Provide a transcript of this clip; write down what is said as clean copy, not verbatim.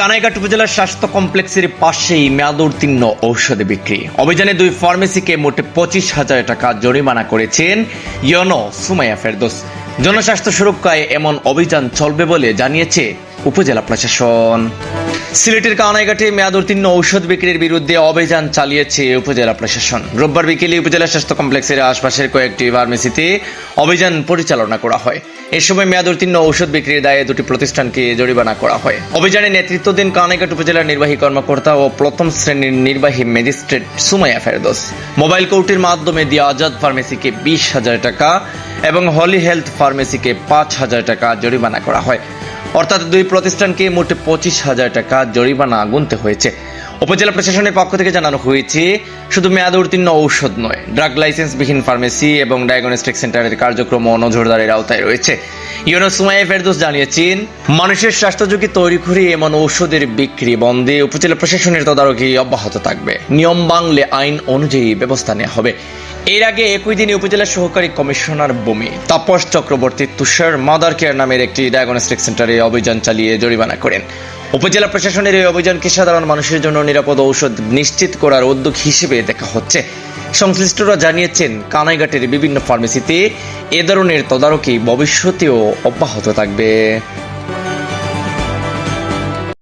কানাইঘাট উপজেলার স্বাস্থ্য কমপ্লেক্সের পাশেই মেয়াদোত্তীর্ণ ঔষধ বিক্রি অভিযানে 2 ফার্মেসিকে মোটে 25,000 টাকা জরিমানা করেছেন ইউনো সুমাইয়া ফেরদৌস। জনস্বাস্থ্য সুরক্ষায় এমন অভিযান চলবে বলে জানিয়েছে উপজেলা প্রশাসন। সিলেটের কানাইঘাটে মেয়াদোত্তীর্ণ ঔষধ বিক্রির বিরুদ্ধে অভিযান চালিয়েছে উপজেলা প্রশাসন। রোববার বিকেলে উপজেলা স্বাস্থ্য কমপ্লেক্সের আশপাশের কয়েকটি ফার্মেসিতে অভিযান পরিচালনা করা হয়। এ সময় মেয়াদোত্তীর্ণ ঔষধ বিক্রির দায়ে 2টি প্রতিষ্ঠানকে জরিমানা করা হয়। অভিযানে নেতৃত্ব দেন কানাইঘাট উপজেলার নির্বাহী কর্মকর্তা ও প্রথম শ্রেণীর নির্বাহী ম্যাজিস্ট্রেট সুমাইয়া ফেরদৌস। মোবাইল কোর্টের মাধ্যমে দিয়া আজাদ ফার্মেসিকে 20,000 টাকা এবং হলি হেলথ ফার্মেসিকে 5,000 টাকা জরিমানা করা হয়। অর্থাৎ 2 প্রতিষ্ঠানকে মোটে 25,000 টাকা জরিমানা গুনতে হয়েছে। উপজেলা প্রশাসনের পক্ষ থেকে জানানো হয়েছে, শুধু মেয়াদোত্তীর্ণ ঔষধ নয়, ড্রাগ লাইসেন্সবিহীন ফার্মেসি এবং ডায়াগনস্টিক সেন্টারের কার্যক্রমও নজরদারির আওতায় রয়েছে। ইউনো সুমাইয়া ফেরদৌস জানিয়েছেন, মানুষের স্বাস্থ্য ঝুঁকি তৈরি করে এমন ঔষধের বিক্রি বন্ধে উপজেলা প্রশাসনের তদারকি অব্যাহত থাকবে। নিয়ম ভাঙলে আইন অনুযায়ী ব্যবস্থা নেওয়া হবে। এর আগে একই দিনে উপজেলা সহকারী কমিশনার ভূমি তাপস চক্রবর্তী তুষার মাদার কেয়ার নামের একটি ডায়াগনস্টিক সেন্টারে অভিযান চালিয়ে জরিমানা করেন। উপজেলা প্রশাসনের এই অভিযানকে সাধারণ মানুষের জন্য নিরাপদ ঔষধ নিশ্চিত করার উদ্যোগ হিসেবে দেখা হচ্ছে। সংশ্লিষ্টরা জানিয়েছেন, কানাইঘাটের বিভিন্ন ফার্মেসিতে এ ধরনের তদারকি ভবিষ্যতেও অব্যাহত থাকবে।